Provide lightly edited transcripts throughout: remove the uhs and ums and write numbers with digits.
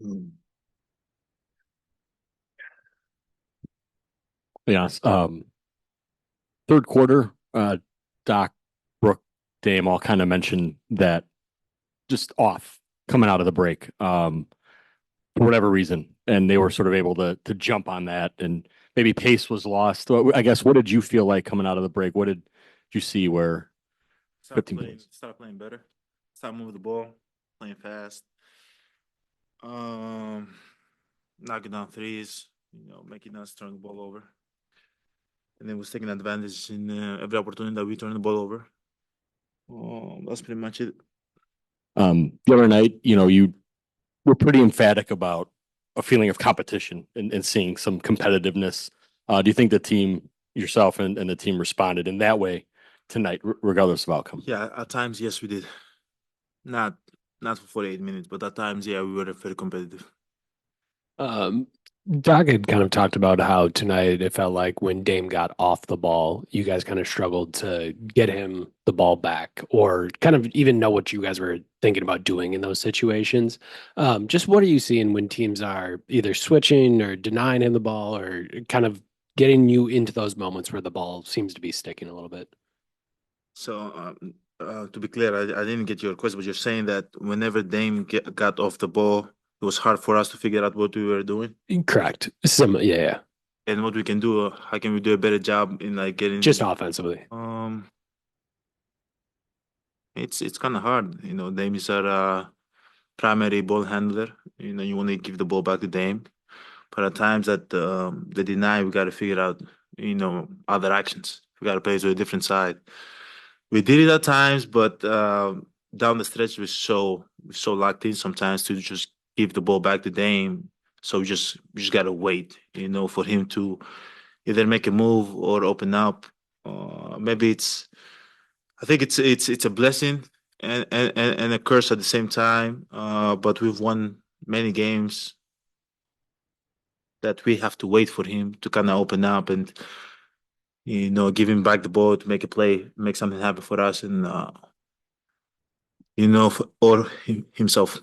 Mm. Yes. Third quarter, Doc, Brooke, Dame all kind of mentioned that just off coming out of the break, for whatever reason, and they were sort of able to jump on that, and maybe pace was lost. I guess what did you feel like coming out of the break? What did you see where Start 15 playing, points? start playing better. Start moving the ball, playing fast. Um, Knocking down threes. Making us turn the ball over, and then was taking advantage in every opportunity that we turn the ball over. That's pretty much it. The other night, you were pretty emphatic about a feeling of competition and seeing some competitiveness. Do you think the team, yourself and the team responded in that way tonight, regardless of outcome? Yeah, at times, yes, we did. Not not for 48 minutes, but at times, yeah, we were very competitive. Um, Doc had kind of talked about how tonight it felt like when Dame got off the ball, you guys kind of struggled to get him the ball back or kind of even know what you guys were thinking about doing in those situations. Just what are you seeing when teams are either switching or denying him the ball or kind of getting you into those moments where the ball seems to be sticking a little bit? So, to be clear, I didn't get your question, but you're saying that whenever got off the ball, it was hard for us to figure out what we were doing Correct. Yeah, yeah. and what we can do. How can we do a better job in like Just getting? offensively. Um, it's kind of hard. Dame is our primary ball handler. You want to give the ball back to Dame, but at times that they deny, we got to figure out other actions. We got to play to a different side. We did it at times, but down the stretch we're so locked in sometimes to just give the ball back to Dame. So we just gotta wait, for him to either make a move or open up. Maybe I think it's a blessing and a curse at the same time. But we've won many games that we have to wait for him to kind of open up and give him back the ball to make a play, make something happen for us, and or himself.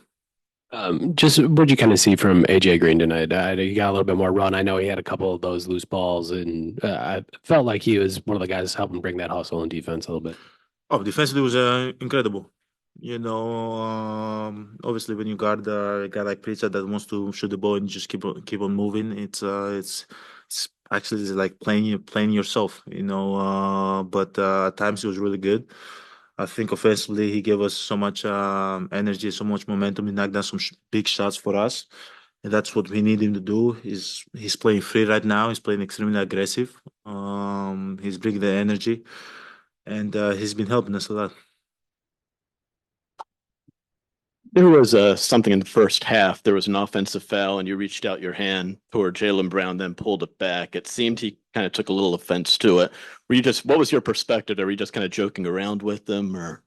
Just what'd you kind of see from AJ Green tonight? He got a little bit more run. I know he had a couple of those loose balls, and I felt like he was one of the guys helping bring that hustle and defense a little bit. Oh, defensively was incredible. Obviously when you guard a guy like Pritchard that wants to shoot the ball and just keep on moving, it's actually like playing yourself. But at times he was really good. I think offensively he gave us so much energy, so much momentum. He knocked down some big shots for us. And that's what we need him to do. He's playing free right now. He's playing extremely aggressive. He's bringing the energy, and he's been helping us a lot. There was something in the first half. There was an offensive foul, and you reached out your hand toward Jaylen Brown, then pulled it back. It seemed he kind of took a little offense to it. What was your perspective? Are you just kind of joking around with them, or?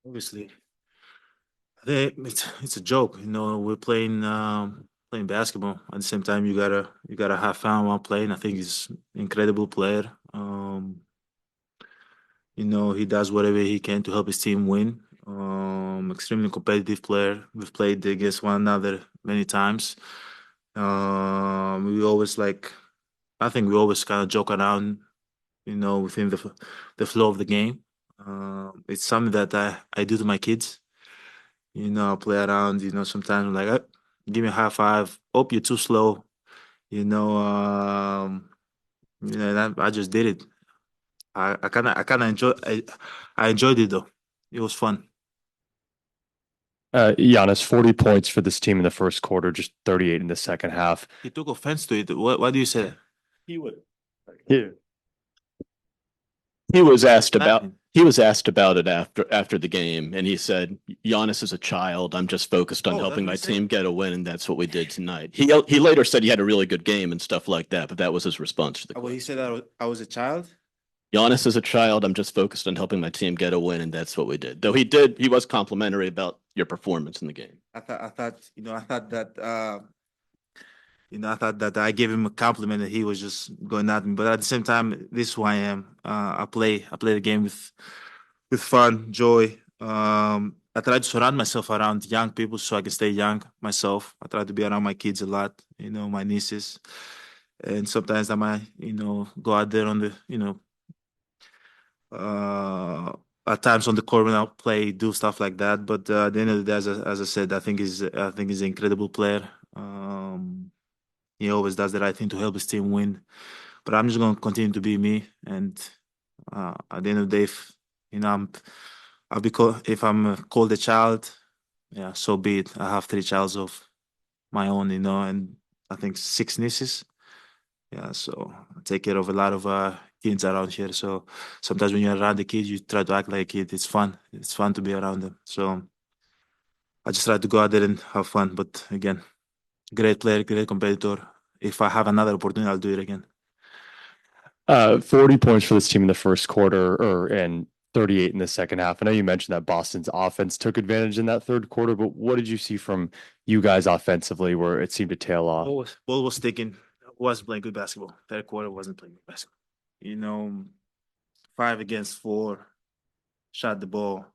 Obviously, it's a joke. We're playing basketball. At the same time, you gotta have fun while playing. I think he's an incredible player. He does whatever he can to help his team win. Extremely competitive player. We've played against one another many times. We always like. I think we always kind of joke around, within the flow of the game. It's something that I do to my kids. I play around. Sometimes I'm like, give me a high five. Oh, you're too slow. And I just did it. I kind of I enjoyed it though. It was fun. Giannis, 40 points for this team in the first quarter, just 38 in the second half. He took offense to it. Why do you say that? He would. He, he was asked about Happening? he was asked about it after the game, and he said, "Giannis is a child. I'm just focused on Oh, that's helping what he my said. team get a win, and that's what we did tonight." He later said he had a really good game and stuff like that, but that was his response to the Well, he question. said that I was a child. Giannis is a child. I'm just focused on helping my team get a win, and that's what we did. Though he was complimentary about your performance in the game. I thought that I gave him a compliment that he was just going at me. But at the same time, this is who I am. I play the game with fun, joy. I try to surround myself around young people so I can stay young myself. I try to be around my kids a lot, my nieces. And sometimes I might, go out there on the, uh, at times on the court when I play, do stuff like that. But at the end of the day, as I said, I think he's an incredible player. He always does the right thing to help his team win. But I'm just going to continue to be me. And at the end of the day, if I'll be called if I'm called a child, yeah, so be it. I have three childs of my own, and I think six nieces. Yeah, so I take care of a lot of kids around here. So sometimes when you're around the kids, you try to act like a kid. It's fun. It's fun to be around them. So I just try to go out there and have fun. But again, great player, great competitor. If I have another opportunity, I'll do it again. 40 points for this team in the first quarter, and 38 in the second half. I know you mentioned that Boston's offense took advantage in that third quarter, but what did you see from you guys offensively where it seemed to tail off? Ball was sticking. Wasn't playing good basketball. Third quarter wasn't playing good basketball. 5 against 4, shot the ball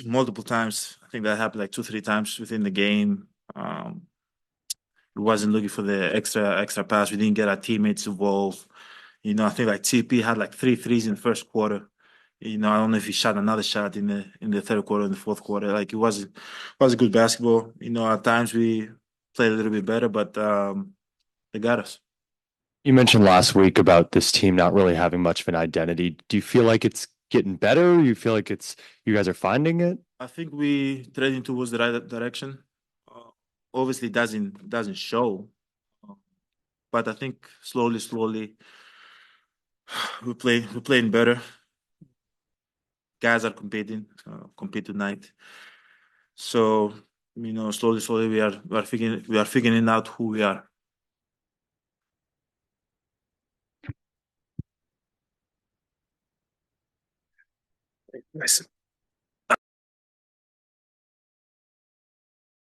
multiple times. I think that happened like 2, 3 times within the game. We wasn't looking for the extra pass. We didn't get our teammates involved. I think like TP had like 3 threes in the first quarter. I don't know if he shot another shot in the third quarter, in the fourth quarter. Like it was good basketball. At times we played a little bit better, but they got us. You mentioned last week about this team not really having much of an identity. Do you feel like it's getting better? You feel like you guys are finding it? I think we trending towards the right direction. Obviously, doesn't show, but I think slowly, we're playing better. Guys are compete tonight. So slowly we are figuring out who we are. Nice.